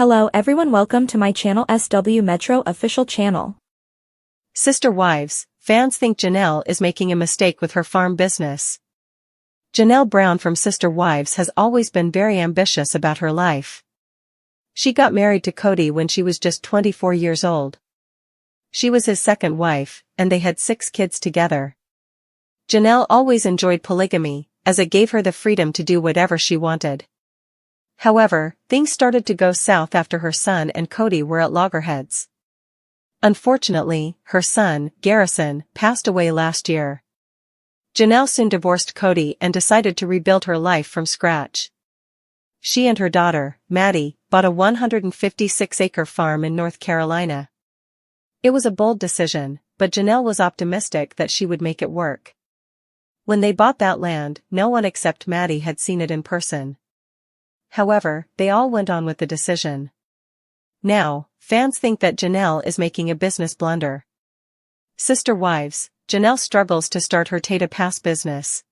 Hello everyone, welcome to my channel SW Metro official channel. Sister wives, fans think Janelle is making a mistake with her farm business. Janelle Brown from Sister Wives has always been very ambitious about her life. She got married to Kody when she was just 24 years old. She was his second wife, and they had 6 kids together. Janelle always enjoyed polygamy, as it gave her the freedom to do whatever she wanted. However, things started to go south after her son and Kody were at loggerheads. Unfortunately, her son, Garrison, passed away last year. Janelle soon divorced Kody and decided to rebuild her life from scratch. She and her daughter, Maddie, bought a 156-acre farm in North Carolina. It was a bold decision, but Janelle was optimistic that she would make it work. When they bought that land, no one except Maddie had seen it in person. However, they all went on with the decision. Now, fans think that Janelle is making a business blunder. Sister wives, Janelle struggles to start her Tata Pass business.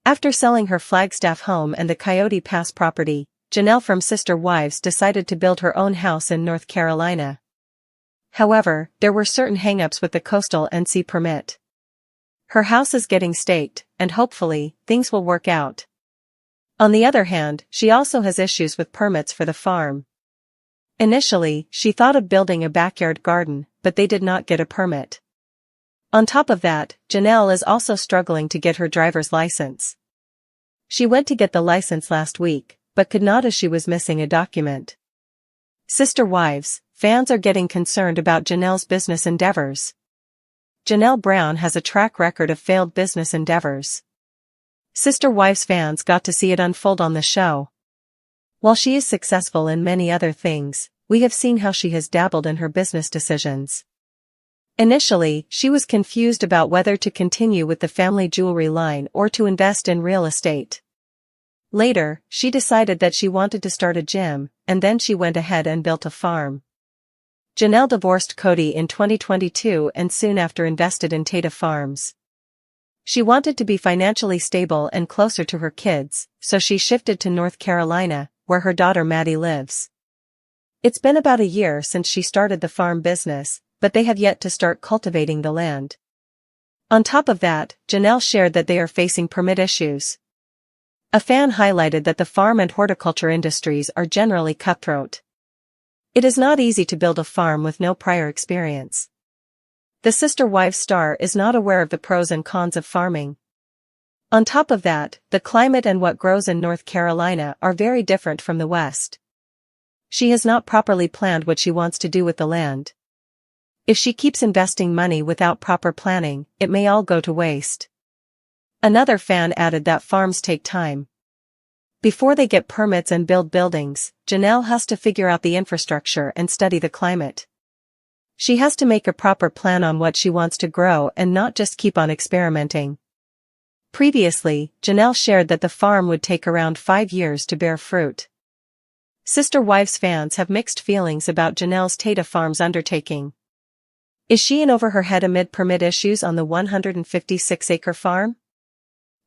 After selling her Flagstaff home and the Coyote Pass property, Janelle from Sister Wives decided to build her own house in North Carolina. However, there were certain hang-ups with the coastal NC permit. Her house is getting staked, and hopefully, things will work out. On the other hand, she also has issues with permits for the farm. Initially, she thought of building a backyard garden, but they did not get a permit. On top of that, Janelle is also struggling to get her driver's license. She went to get the license last week, but could not as she was missing a document. Sister wives, fans are getting concerned about Janelle's business endeavors. Janelle Brown has a track record of failed business endeavors. Sister Wives fans got to see it unfold on the show. While she is successful in many other things, we have seen how she has dabbled in her business decisions. Initially, she was confused about whether to continue with the family jewelry line or to invest in real estate. Later, she decided that she wanted to start a gym, and then she went ahead and built a farm. Janelle divorced Kody in 2022 and soon after invested in Tata Farms. She wanted to be financially stable and closer to her kids, so she shifted to North Carolina, where her daughter Maddie lives. It's been about a year since she started the farm business, but they have yet to start cultivating the land. On top of that, Janelle shared that they are facing permit issues. A fan highlighted that the farm and horticulture industries are generally cutthroat. It is not easy to build a farm with no prior experience. The Sister Wives star is not aware of the pros and cons of farming. On top of that, the climate and what grows in North Carolina are very different from the West. She has not properly planned what she wants to do with the land. If she keeps investing money without proper planning, it may all go to waste. Another fan added that farms take time. Before they get permits and build buildings, Janelle has to figure out the infrastructure and study the climate. She has to make a proper plan on what she wants to grow and not just keep on experimenting. Previously, Janelle shared that the farm would take around 5 years to bear fruit. Sister Wives fans have mixed feelings about Janelle's Tata Farms undertaking. Is she in over her head amid permit issues on the 156-acre farm?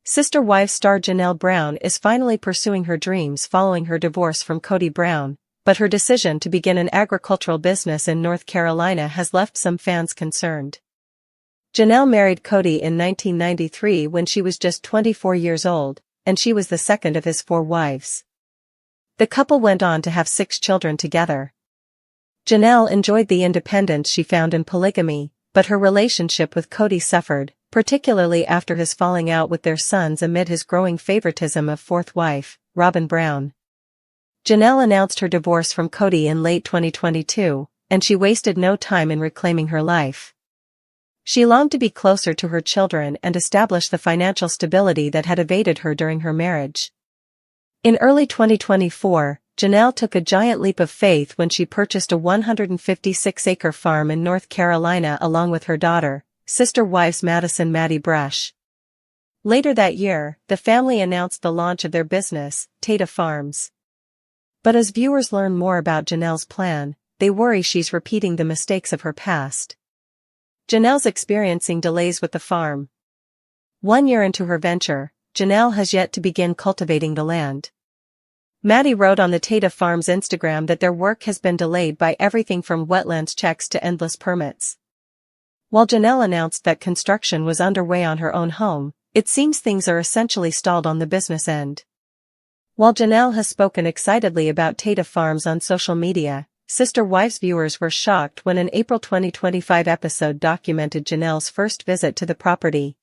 Sister Wives star Janelle Brown is finally pursuing her dreams following her divorce from Kody Brown, but her decision to begin an agricultural business in North Carolina has left some fans concerned. Janelle married Kody in 1993 when she was just 24 years old, and she was the second of his 4 wives. The couple went on to have 6 children together. Janelle enjoyed the independence she found in polygamy, but her relationship with Kody suffered, particularly after his falling out with their sons amid his growing favoritism of 4th wife, Robyn Brown. Janelle announced her divorce from Kody in late 2022, and she wasted no time in reclaiming her life. She longed to be closer to her children and establish the financial stability that had evaded her during her marriage. In early 2024, Janelle took a giant leap of faith when she purchased a 156-acre farm in North Carolina along with her daughter, Sister Wives Maddie Brush. Later that year, the family announced the launch of their business, Tata Farms. But as viewers learn more about Janelle's plan, they worry she's repeating the mistakes of her past. Janelle's experiencing delays with the farm. 1 year into her venture, Janelle has yet to begin cultivating the land. Maddie wrote on the Tata Farms Instagram that their work has been delayed by everything from wetlands checks to endless permits. While Janelle announced that construction was underway on her own home, it seems things are essentially stalled on the business end. While Janelle has spoken excitedly about Tata Farms on social media, Sister Wives viewers were shocked when an April 2025 episode documented Janelle's first visit to the property.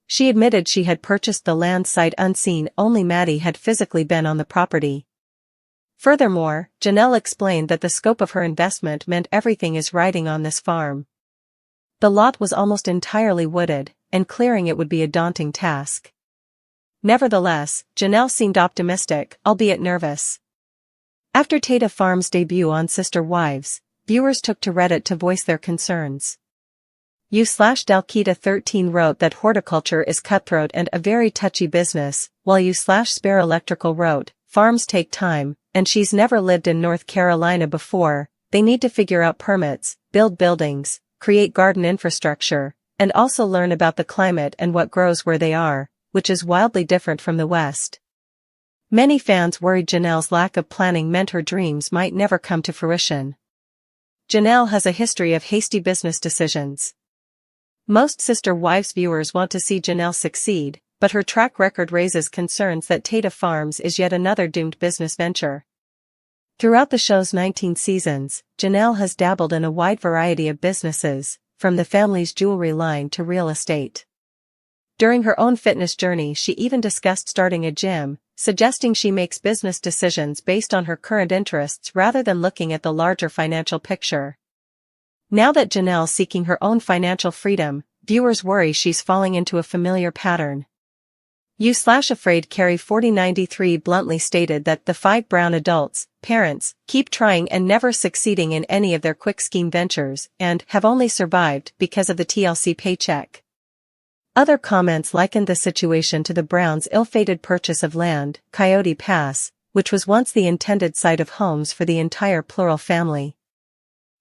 She admitted she had purchased the land sight unseen, only Maddie had physically been on the property. Furthermore, Janelle explained that the scope of her investment meant everything is riding on this farm. The lot was almost entirely wooded, and clearing it would be a daunting task. Nevertheless, Janelle seemed optimistic, albeit nervous. After Tata Farms' debut on Sister Wives, viewers took to Reddit to voice their concerns. U/Dalkita13 wrote that horticulture is cutthroat and a very touchy business, while U/Spare Electrical wrote, farms take time, and she's never lived in North Carolina before, they need to figure out permits, build buildings, create garden infrastructure, and also learn about the climate and what grows where they are, which is wildly different from the West. Many fans worried Janelle's lack of planning meant her dreams might never come to fruition. Janelle has a history of hasty business decisions. Most Sister Wives viewers want to see Janelle succeed, but her track record raises concerns that Tata Farms is yet another doomed business venture. Throughout the show's 19 seasons, Janelle has dabbled in a wide variety of businesses, from the family's jewelry line to real estate. During her own fitness journey, she even discussed starting a gym, suggesting she makes business decisions based on her current interests rather than looking at the larger financial picture. Now that Janelle's seeking her own financial freedom, viewers worry she's falling into a familiar pattern. U/Afraid Carrie 4093 bluntly stated that the 5 brown adults, parents, keep trying and never succeeding in any of their quick scheme ventures and have only survived because of the TLC paycheck. Other comments likened the situation to the Browns' ill-fated purchase of land, Coyote Pass, which was once the intended site of homes for the entire plural family.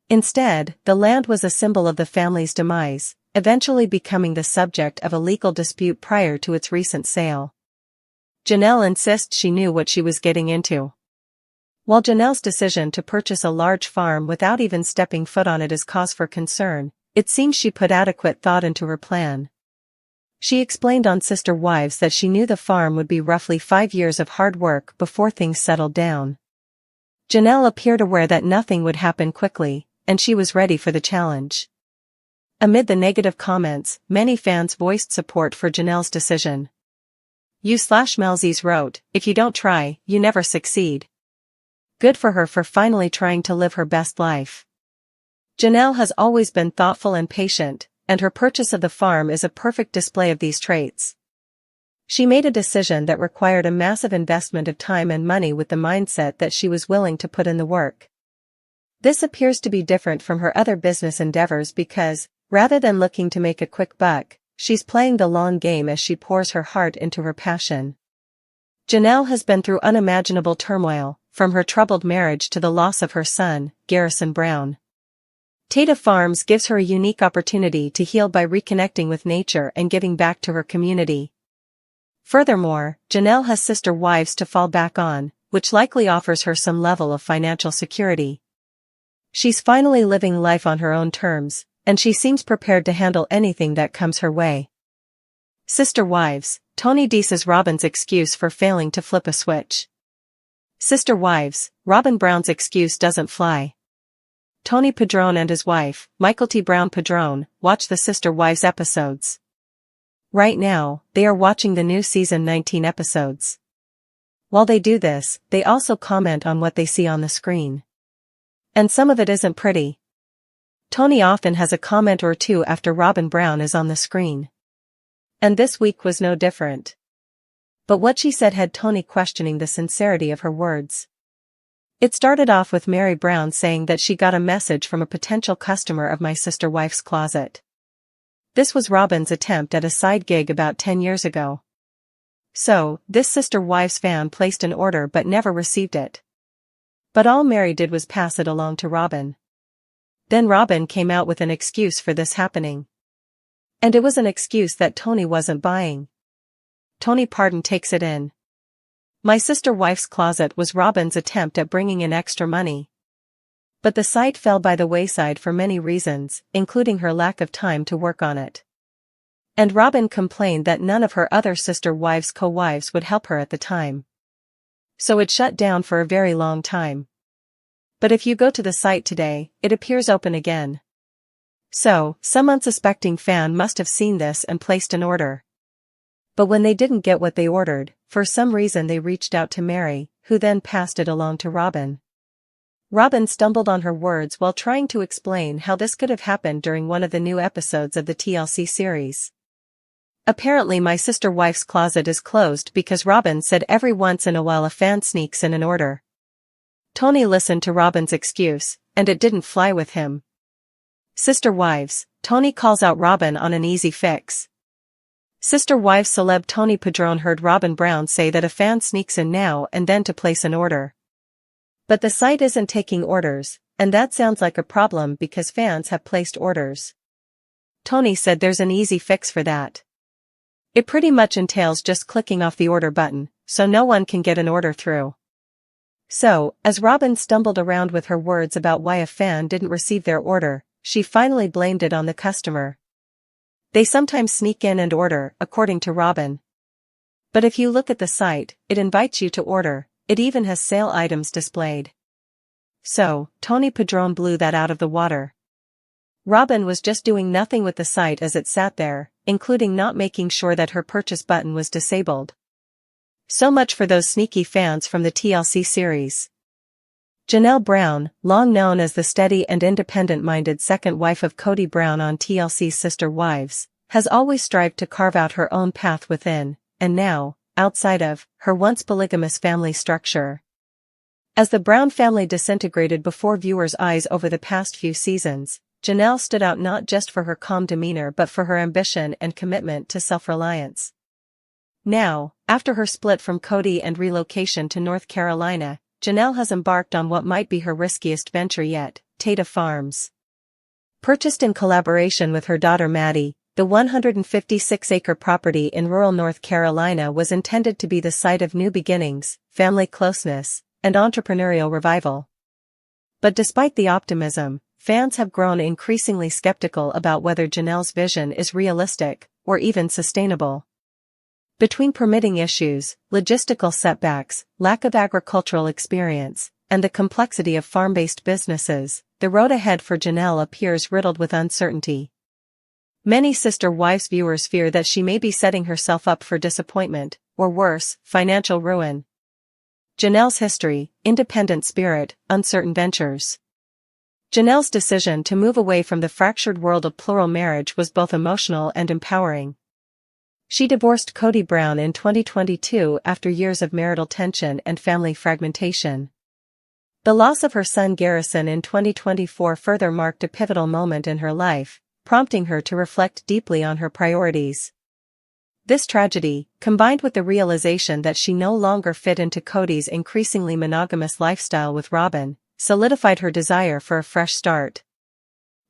Instead, the land was a symbol of the family's demise, eventually becoming the subject of a legal dispute prior to its recent sale. Janelle insists she knew what she was getting into. While Janelle's decision to purchase a large farm without even stepping foot on it is cause for concern, it seems she put adequate thought into her plan. She explained on Sister Wives that she knew the farm would be roughly 5 years of hard work before things settled down. Janelle appeared aware that nothing would happen quickly, and she was ready for the challenge. Amid the negative comments, many fans voiced support for Janelle's decision. U/Melzies wrote, "If you don't try, you never succeed." Good for her for finally trying to live her best life. Janelle has always been thoughtful and patient, and her purchase of the farm is a perfect display of these traits. She made a decision that required a massive investment of time and money with the mindset that she was willing to put in the work. This appears to be different from her other business endeavors because, rather than looking to make a quick buck, she's playing the long game as she pours her heart into her passion. Janelle has been through unimaginable turmoil, from her troubled marriage to the loss of her son, Garrison Brown. Tata Farms gives her a unique opportunity to heal by reconnecting with nature and giving back to her community. Furthermore, Janelle has Sister Wives to fall back on, which likely offers her some level of financial security. She's finally living life on her own terms, and she seems prepared to handle anything that comes her way. Sister Wives, Tony Deese's Robin's excuse for failing to flip a switch. Sister Wives, Robin Brown's excuse doesn't fly. Tony Padron and his wife, Michael T. Brown Padron, watch the Sister Wives episodes. Right now, they are watching the new season 19 episodes. While they do this, they also comment on what they see on the screen. And some of it isn't pretty. Tony often has a comment or two after Robin Brown is on the screen. And this week was no different. But what she said had Tony questioning the sincerity of her words. It started off with Mary Brown saying that she got a message from a potential customer of my Sister Wife's closet. This was Robin's attempt at a side gig about 10 years ago. So, this Sister Wives fan placed an order but never received it. But all Mary did was pass it along to Robin. Then Robin came out with an excuse for this happening. And it was an excuse that Tony wasn't buying. Tony Pardon takes it in. My sister wife's closet was Robin's attempt at bringing in extra money. But the site fell by the wayside for many reasons, including her lack of time to work on it. And Robin complained that none of her other sister wives' co-wives would help her at the time. So it shut down for a very long time. But if you go to the site today, it appears open again. So, some unsuspecting fan must have seen this and placed an order. But when they didn't get what they ordered, for some reason they reached out to Mary, who then passed it along to Robin. Robin stumbled on her words while trying to explain how this could have happened during one of the new episodes of the TLC series. Apparently my sister wife's closet is closed because Robin said every once in a while a fan sneaks in an order. Tony listened to Robin's excuse, and it didn't fly with him. Sister wives, Tony calls out Robin on an easy fix. Sister wives celeb Tony Padron heard Robin Brown say that a fan sneaks in now and then to place an order. But the site isn't taking orders, and that sounds like a problem because fans have placed orders. Tony said there's an easy fix for that. It pretty much entails just clicking off the order button, so no one can get an order through. So, as Robin stumbled around with her words about why a fan didn't receive their order, she finally blamed it on the customer. They sometimes sneak in and order, according to Robin. But if you look at the site, it invites you to order, it even has sale items displayed. So, Tony Padron blew that out of the water. Robin was just doing nothing with the site as it sat there, including not making sure that her purchase button was disabled. So much for those sneaky fans from the TLC series. Janelle Brown, long known as the steady and independent-minded second wife of Kody Brown on TLC's Sister Wives, has always strived to carve out her own path within, and now, outside of, her once polygamous family structure. As the Brown family disintegrated before viewers' eyes over the past few seasons, Janelle stood out not just for her calm demeanor but for her ambition and commitment to self-reliance. Now, after her split from Kody and relocation to North Carolina, Janelle has embarked on what might be her riskiest venture yet, Tata Farms. Purchased in collaboration with her daughter Maddie, the 156-acre property in rural North Carolina was intended to be the site of new beginnings, family closeness, and entrepreneurial revival. But despite the optimism, fans have grown increasingly skeptical about whether Janelle's vision is realistic, or even sustainable. Between permitting issues, logistical setbacks, lack of agricultural experience, and the complexity of farm-based businesses, the road ahead for Janelle appears riddled with uncertainty. Many Sister Wives viewers fear that she may be setting herself up for disappointment, or worse, financial ruin. Janelle's history, independent spirit, uncertain ventures. Janelle's decision to move away from the fractured world of plural marriage was both emotional and empowering. She divorced Kody Brown in 2022 after years of marital tension and family fragmentation. The loss of her son Garrison in 2024 further marked a pivotal moment in her life, prompting her to reflect deeply on her priorities. This tragedy, combined with the realization that she no longer fit into Kody's increasingly monogamous lifestyle with Robin, solidified her desire for a fresh start.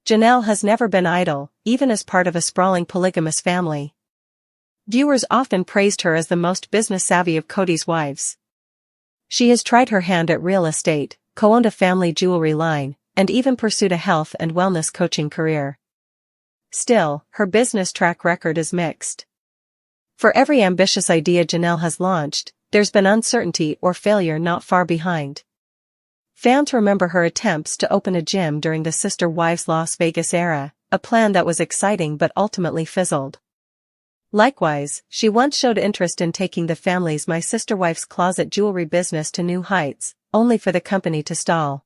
Janelle has never been idle, even as part of a sprawling polygamous family. Viewers often praised her as the most business-savvy of Kody's wives. She has tried her hand at real estate, co-owned a family jewelry line, and even pursued a health and wellness coaching career. Still, her business track record is mixed. For every ambitious idea Janelle has launched, there's been uncertainty or failure not far behind. Fans remember her attempts to open a gym during the Sister Wives Las Vegas era, a plan that was exciting but ultimately fizzled. Likewise, she once showed interest in taking the family's My Sister Wife's Closet jewelry business to new heights, only for the company to stall.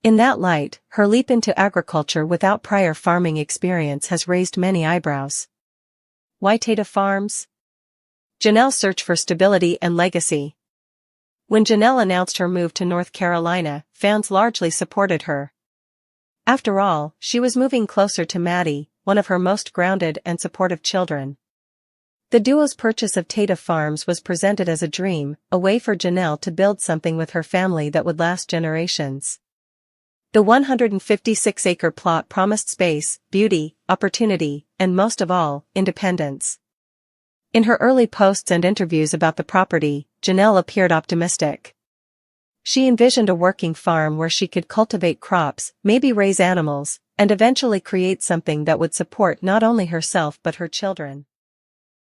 In that light, her leap into agriculture without prior farming experience has raised many eyebrows. Why Tata Farms? Janelle's search for stability and legacy. When Janelle announced her move to North Carolina, fans largely supported her. After all, she was moving closer to Maddie, one of her most grounded and supportive children. The duo's purchase of Tata Farms was presented as a dream, a way for Janelle to build something with her family that would last generations. The 156-acre plot promised space, beauty, opportunity, and most of all, independence. In her early posts and interviews about the property, Janelle appeared optimistic. She envisioned a working farm where she could cultivate crops, maybe raise animals, and eventually create something that would support not only herself but her children.